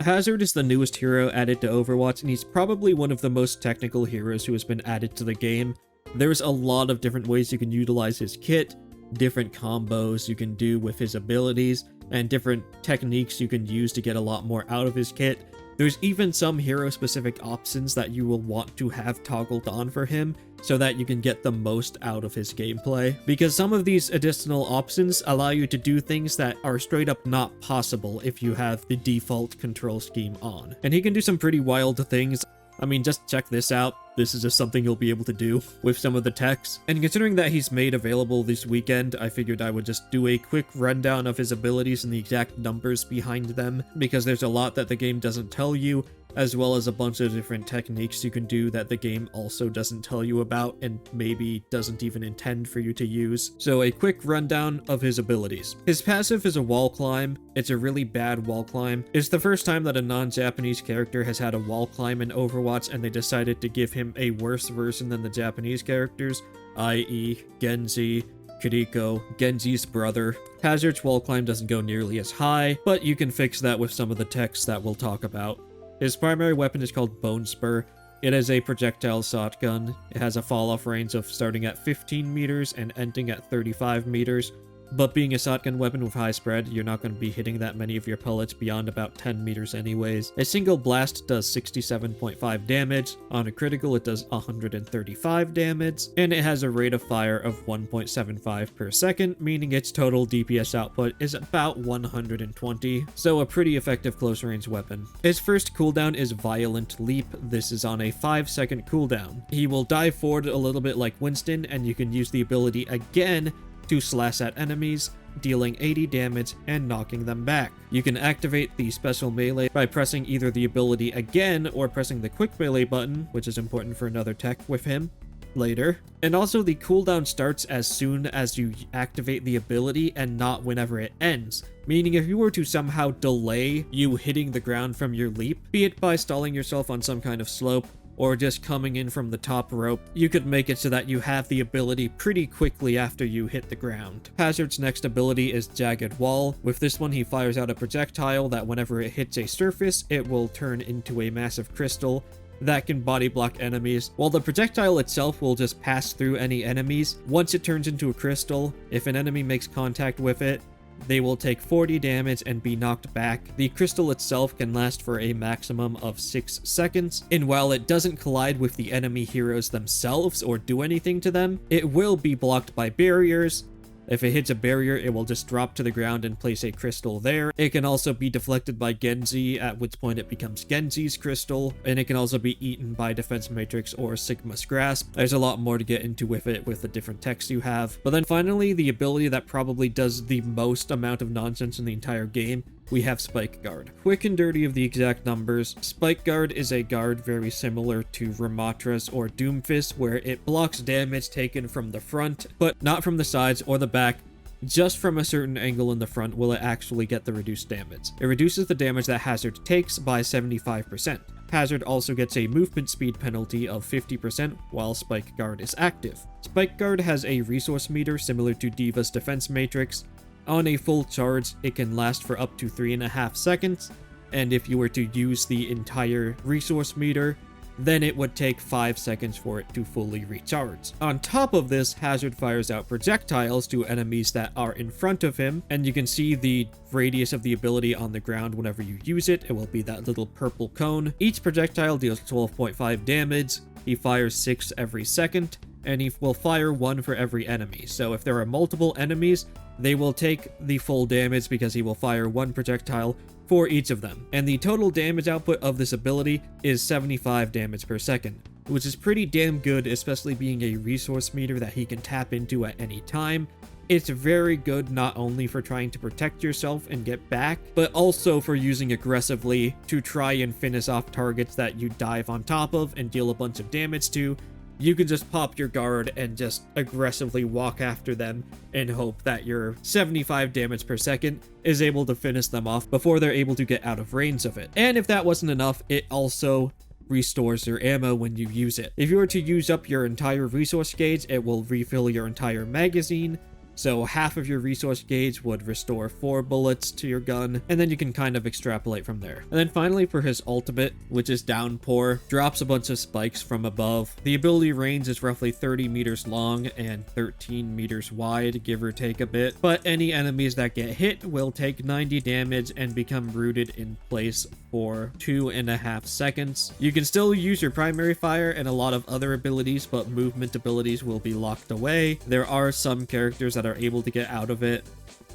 Hazard is the newest hero added to Overwatch, and he's probably one of the most technical heroes who has been added to the game. There's a lot of different ways you can utilize his kit, different combos you can do with his abilities, and different techniques you can use to get a lot more out of his kit. There's even some hero-specific options that you will want to have toggled on for him so that you can get the most out of his gameplay. Because some of these additional options allow you to do things that are straight up not possible if you have the default control scheme on. And he can do some pretty wild things. I mean, just check this out. This is just something you'll be able to do with some of the techs. And considering that he's made available this weekend, I figured I would just do a quick rundown of his abilities and the exact numbers behind them, because there's a lot that the game doesn't tell you, as well as a bunch of different techniques you can do that the game also doesn't tell you about and maybe doesn't even intend for you to use. So a quick rundown of his abilities. His passive is a wall climb. It's a really bad wall climb. It's the first time that a non-Japanese character has had a wall climb in Overwatch, and they decided to give him a worse version than the Japanese characters, i.e. Genji, Kiriko, Genji's brother. Hazard's wall climb doesn't go nearly as high, but you can fix that with some of the techs that we'll talk about. His primary weapon is called Bone Spur. It is a projectile shotgun. It has a fall-off range of starting at 15 meters and ending at 35 meters. But being a shotgun weapon with high spread, you're not going to be hitting that many of your pellets beyond about 10 meters anyways. A single blast does 67.5 damage. On a critical, it does 135 damage. And it has a rate of fire of 1.75 per second, meaning its total DPS output is about 120. So a pretty effective close-range weapon. His first cooldown is Violent Leap. This is on a 5-second cooldown. He will dive forward a little bit like Winston, and you can use the ability again to slash at enemies, dealing 80 damage and knocking them back. You can activate the special melee by pressing either the ability again or pressing the quick melee button, which is important for another tech with him later. And also the cooldown starts as soon as you activate the ability and not whenever it ends. Meaning if you were to somehow delay you hitting the ground from your leap, be it by stalling yourself on some kind of slope, or just coming in from the top rope, you could make it so that you have the ability pretty quickly after you hit the ground. Hazard's next ability is Jagged Wall. With this one, he fires out a projectile that whenever it hits a surface, it will turn into a massive crystal that can body block enemies, while the projectile itself will just pass through any enemies. Once it turns into a crystal, if an enemy makes contact with it, they will take 40 damage and be knocked back. The crystal itself can last for a maximum of 6 seconds, and while it doesn't collide with the enemy heroes themselves or do anything to them, it will be blocked by barriers. If it hits a barrier, it will just drop to the ground and place a crystal there. It can also be deflected by Genji, at which point it becomes Genji's crystal, and it can also be eaten by Defense Matrix or Sigma's Grasp. There's a lot more to get into with it with the different techs you have. But then finally, the ability that probably does the most amount of nonsense in the entire game, we have Spike Guard. Quick and dirty of the exact numbers, Spike Guard is a guard very similar to Amaterasu or Doomfist, where it blocks damage taken from the front, but not from the sides or the back. Just from a certain angle in the front will it actually get the reduced damage. It reduces the damage that Hazard takes by 75%. Hazard also gets a movement speed penalty of 50% while Spike Guard is active. Spike Guard has a resource meter similar to D.Va's Defense Matrix. On a full charge, it can last for up to 3.5 seconds, and if you were to use the entire resource meter, then it would take 5 seconds for it to fully recharge. On top of this, Hazard fires out projectiles to enemies that are in front of him, and you can see the radius of the ability on the ground whenever you use it. It will be that little purple cone. Each projectile deals 12.5 damage. He fires 6 every second, and he will fire 1 for every enemy. So if there are multiple enemies, they will take the full damage because he will fire 1 projectile for each of them. And the total damage output of this ability is 75 damage per second, which is pretty damn good, especially being a resource meter that he can tap into at any time. It's very good not only for trying to protect yourself and get back, but also for using aggressively to try and finish off targets that you dive on top of and deal a bunch of damage to. You can just pop your guard and just aggressively walk after them and hope that your 75 damage per second is able to finish them off before they're able to get out of range of it. And if that wasn't enough, it also restores your ammo when you use it. If you were to use up your entire resource gauge, it will refill your entire magazine. So half of your resource gauge would restore 4 bullets to your gun, and then you can kind of extrapolate from there. And then finally for his ultimate, which is Downpour, drops a bunch of spikes from above. The ability range is roughly 30 meters long and 13 meters wide, give or take a bit, but any enemies that get hit will take 90 damage and become rooted in place for 2.5 seconds. You can still use your primary fire and a lot of other abilities, but movement abilities will be locked away. There are some characters that are able to get out of it,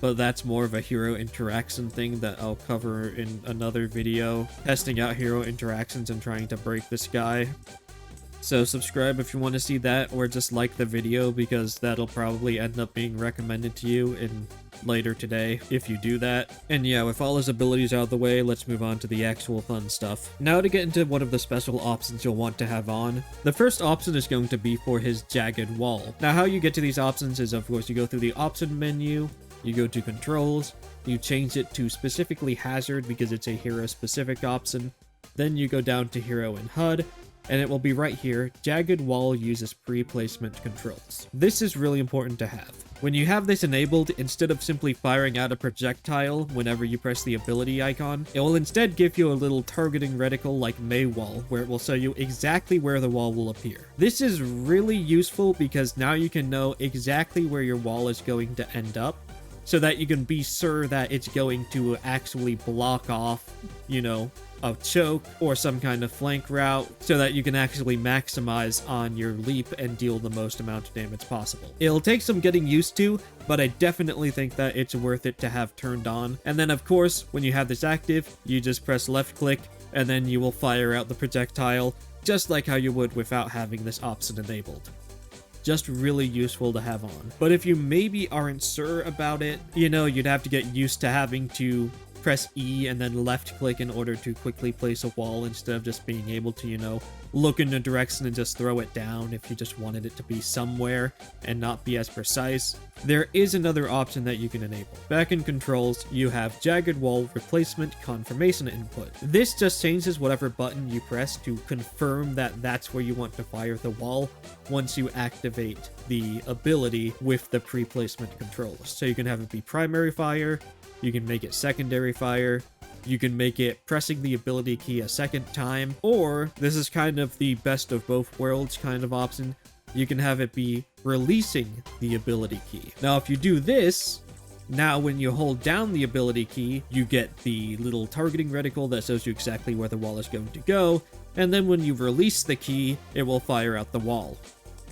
but that's more of a hero interaction thing that I'll cover in another video, testing out hero interactions and trying to break this guy. So subscribe if you want to see that, or just like the video because that'll probably end up being recommended to you in later today if you do that. And yeah, with all his abilities out of the way, let's move on to the actual fun stuff. Now to get into one of the special options you'll want to have on. The first option is going to be for his Jagged Wall. Now how you get to these options is, of course, you go through the option menu, you go to controls, you change it to specifically hazard because it's a hero specific option, then you go down to hero and HUD, and it will be right here. Jagged Wall uses pre-placement controls. This is really important to have. When you have this enabled, instead of simply firing out a projectile whenever you press the ability icon, it will instead give you a little targeting reticle like Maywall, where it will show you exactly where the wall will appear. This is really useful because now you can know exactly where your wall is going to end up, so that you can be sure that it's going to actually block off, you know, a choke or some kind of flank route, so that you can actually maximize on your leap and deal the most amount of damage possible. It'll take some getting used to, but I definitely think that it's worth it to have turned on. And then of course, when you have this active, you just press left click and then you will fire out the projectile, just like how you would without having this option enabled. Just really useful to have on. But if you maybe aren't sure about it, you know, you'd have to get used to having to press E and then left click in order to quickly place a wall instead of just being able to, you know, look in a direction and just throw it down if you just wanted it to be somewhere and not be as precise. There is another option that you can enable. Back in controls, you have Jagged Wall Replacement Confirmation Input. This just changes whatever button you press to confirm that that's where you want to fire the wall once you activate the ability with the pre-placement controls. So you can have it be primary fire, you can make it secondary fire, you can make it pressing the ability key a second time, or this is kind of the best of both worlds kind of option, you can have it be releasing the ability key. Now if you do this, now when you hold down the ability key, you get the little targeting reticle that shows you exactly where the wall is going to go, and then when you release the key, it will fire out the wall.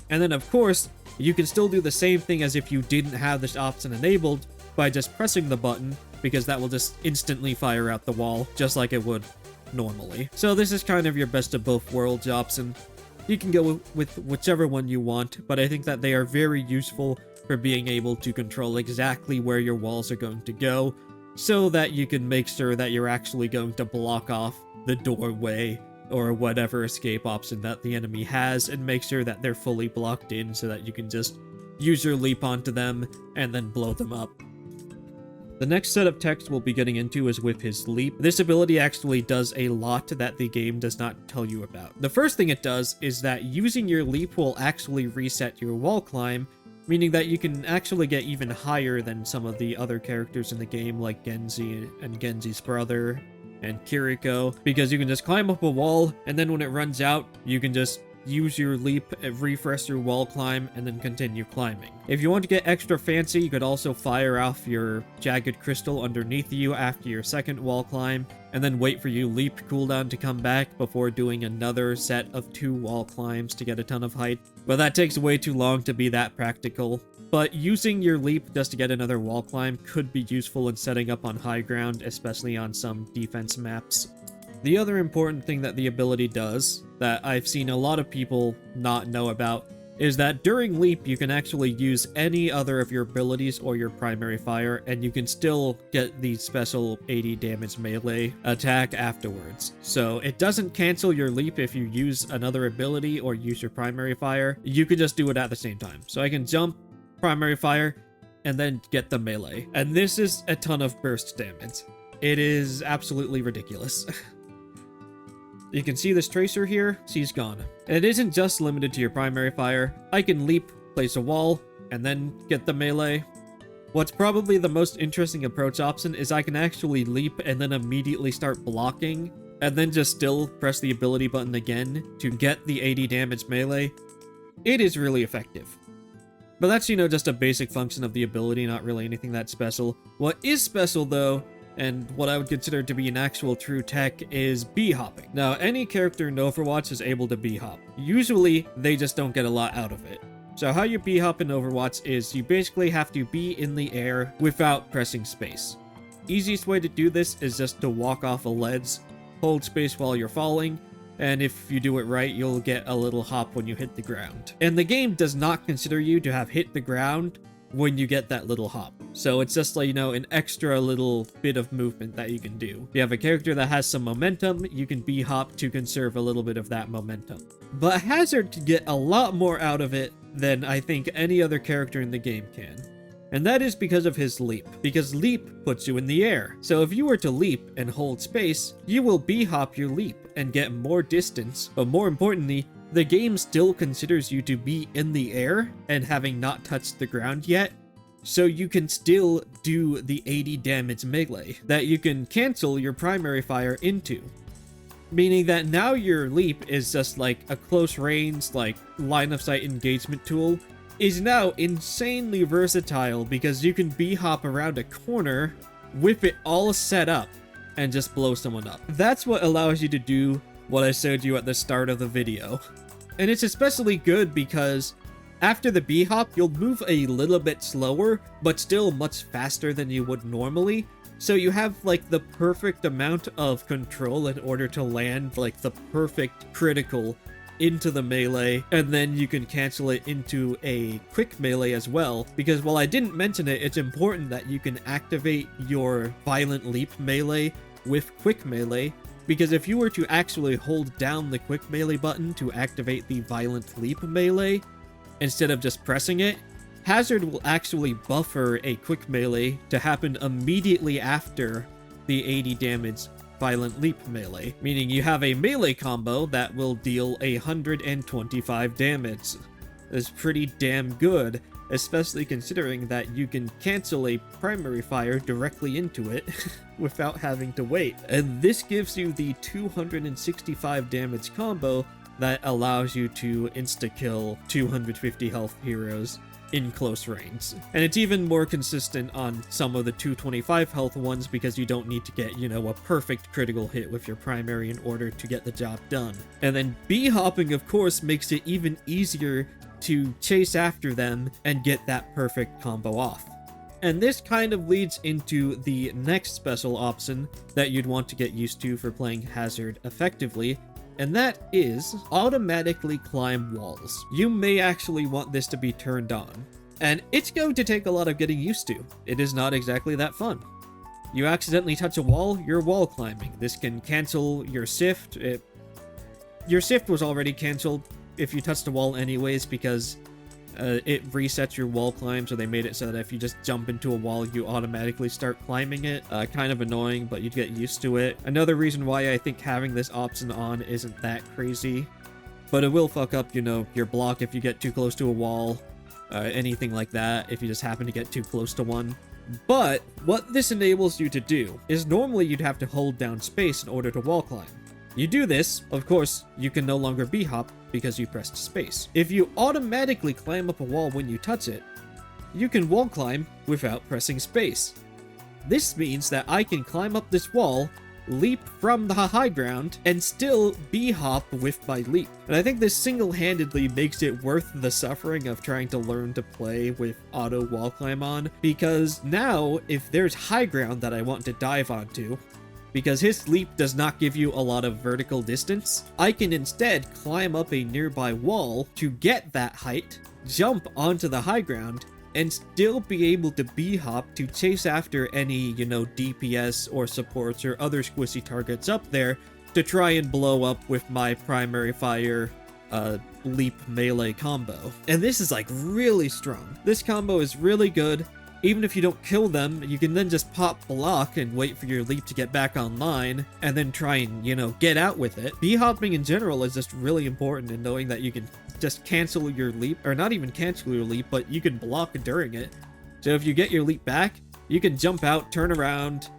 And then of course, you can still do the same thing as if you didn't have this option enabled by just pressing the button, because that will just instantly fire out the wall, just like it would normally. So this is kind of your best of both worlds option. You can go with whichever one you want, but I think that they are very useful for being able to control exactly where your walls are going to go, so that you can make sure that you're actually going to block off the doorway or whatever escape option that the enemy has, and make sure that they're fully blocked in so that you can just use your leap onto them and then blow them up. The next set of text we'll be getting into is with his leap. This ability actually does a lot that the game does not tell you about. The first thing it does is that using your leap will actually reset your wall climb, meaning that you can actually get even higher than some of the other characters in the game like Genji and Genji's brother and Kiriko, because you can just climb up a wall and then when it runs out, you can just use your leap, refresh your wall climb, and then continue climbing. If you want to get extra fancy, you could also fire off your jagged crystal underneath you after your second wall climb, and then wait for your leap cooldown to come back before doing another set of 2 wall climbs to get a ton of height. But that takes way too long to be that practical. But using your leap just to get another wall climb could be useful in setting up on high ground, especially on some defense maps. The other important thing that the ability does, that I've seen a lot of people not know about, is that during leap you can actually use any other of your abilities or your primary fire, and you can still get the special 80 damage melee attack afterwards. So it doesn't cancel your leap if you use another ability or use your primary fire. You can just do it at the same time. So I can jump, primary fire, and then get the melee. And this is a ton of burst damage. It is absolutely ridiculous. You can see this tracer here, she's gone. And it isn't just limited to your primary fire. I can leap, place a wall, and then get the melee. What's probably the most interesting approach option is I can actually leap and then immediately start blocking, and then just still press the ability button again to get the 80 damage melee. It is really effective. But that's, just a basic function of the ability, not really anything that special. What is special, though, and what I would consider to be an actual true tech, is B-hopping. Now, any character in Overwatch is able to B-hop. Usually, they just don't get a lot out of it. So how you B-hop in Overwatch is you basically have to be in the air without pressing space. Easiest way to do this is just to walk off a ledge, hold space while you're falling, and if you do it right, you'll get a little hop when you hit the ground. And the game does not consider you to have hit the ground when you get that little hop. So it's just like, an extra little bit of movement that you can do. If you have a character that has some momentum, you can B-hop to conserve a little bit of that momentum. But Hazard can get a lot more out of it than I think any other character in the game can. And that is because of his leap, because leap puts you in the air. So if you were to leap and hold space, you will B-hop your leap and get more distance, but more importantly, the game still considers you to be in the air and having not touched the ground yet, so you can still do the 80 damage melee that you can cancel your primary fire into. Meaning that now your leap is just like a close range, like line of sight engagement tool, is now insanely versatile because you can B-hop around a corner with it all set up and just blow someone up. That's what allows you to do what I showed you at the start of the video. And it's especially good because after the B-hop, you'll move a little bit slower, but still much faster than you would normally. So you have like the perfect amount of control in order to land like the perfect critical into the melee, and then you can cancel it into a quick melee as well, because while I didn't mention it, it's important that you can activate your violent leap melee with quick melee, because if you were to actually hold down the quick melee button to activate the violent leap melee, instead of just pressing it, Hazard will actually buffer a quick melee to happen immediately after the 80 damage violent leap melee, meaning you have a melee combo that will deal 125 damage. That's pretty damn good, especially considering that you can cancel a primary fire directly into it without having to wait. And this gives you the 265 damage combo that allows you to insta-kill 250 health heroes in close range. And it's even more consistent on some of the 225 health ones because you don't need to get, a perfect critical hit with your primary in order to get the job done. And then B-hopping, of course, makes it even easier to chase after them and get that perfect combo off. And this kind of leads into the next special option that you'd want to get used to for playing Hazard effectively, and that is automatically climb walls. You may actually want this to be turned on, and it's going to take a lot of getting used to. It is not exactly that fun. You accidentally touch a wall, you're wall climbing. This can cancel your shift. Your shift was already canceled if you touched a wall anyways, because it resets your wall climb, so they made it so that if you just jump into a wall, you automatically start climbing it. Kind of annoying, but you'd get used to it. Another reason why I think having this option on isn't that crazy, but it will fuck up, your block if you get too close to a wall, anything like that, if you just happen to get too close to one. But what this enables you to do is normally you'd have to hold down space in order to wall climb. You do this, of course, you can no longer B-hop because you pressed space. If you automatically climb up a wall when you touch it, you can wall climb without pressing space. This means that I can climb up this wall, leap from the high ground, and still B-hop with my leap. And I think this single-handedly makes it worth the suffering of trying to learn to play with auto wall climb on, because now, if there's high ground that I want to dive onto, because his leap does not give you a lot of vertical distance, I can instead climb up a nearby wall to get that height, jump onto the high ground, and still be able to B-hop to chase after any, DPS or supports or other squishy targets up there to try and blow up with my primary fire leap melee combo. And this is like really strong. This combo is really good. Even if you don't kill them, you can then just pop block and wait for your leap to get back online, and then try and, get out with it. B-hopping in general is just really important in knowing that you can just cancel your leap, or not even cancel your leap, but you can block during it, So if you get your leap back, you can jump out, turn around,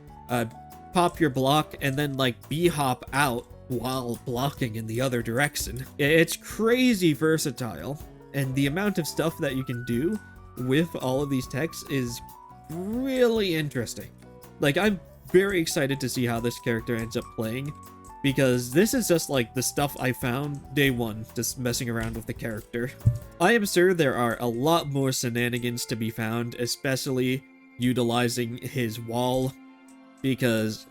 pop your block, and then like B-hop out while blocking in the other direction. It's crazy versatile, and the amount of stuff that you can do with all of these techs is really interesting. Like, I'm very excited to see how this character ends up playing, because this is just like the stuff I found day one, just messing around with the character. I am sure there are a lot more shenanigans to be found, especially utilizing his wall, because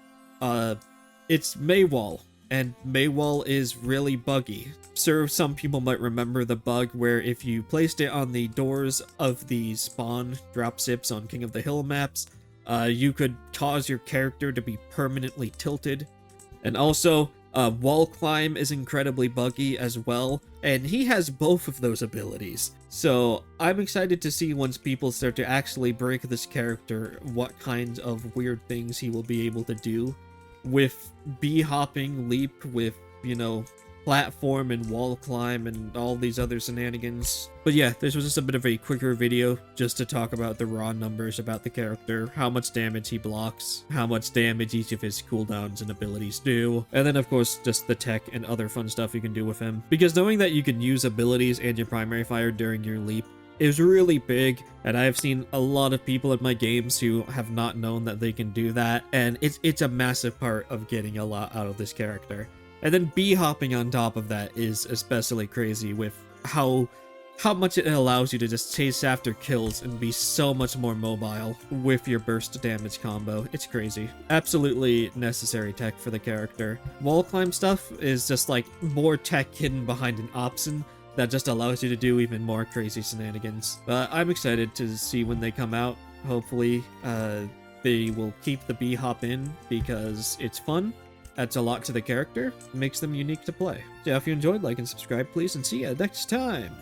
it's Maywall, and Maywall is really buggy. So some people might remember the bug where if you placed it on the doors of the spawn dropships on King of the Hill maps, you could cause your character to be permanently tilted. And also, wall climb is incredibly buggy as well, and he has both of those abilities. So I'm excited to see once people start to actually break this character, what kinds of weird things he will be able to do with B-hopping, leap, with, you know, platform and wall climb and all these other shenanigans. But yeah, this was just a bit of a quicker video just to talk about the raw numbers about the character, how much damage he blocks, how much damage each of his cooldowns and abilities do, and then of course just the tech and other fun stuff you can do with him. Because knowing that you can use abilities and your primary fire during your leap is really big, and I have seen a lot of people in my games who have not known that they can do that, and it's a massive part of getting a lot out of this character. And then B-hopping on top of that is especially crazy with how much it allows you to just chase after kills and be so much more mobile with your burst damage combo. It's crazy. Absolutely necessary tech for the character. Wall climb stuff is just like more tech hidden behind an option that just allows you to do even more crazy shenanigans. But I'm excited to see when they come out. Hopefully, they will keep the B-hop in because it's fun. Adds a lot to the character, makes them unique to play. So if you enjoyed, like and subscribe please, and see ya next time!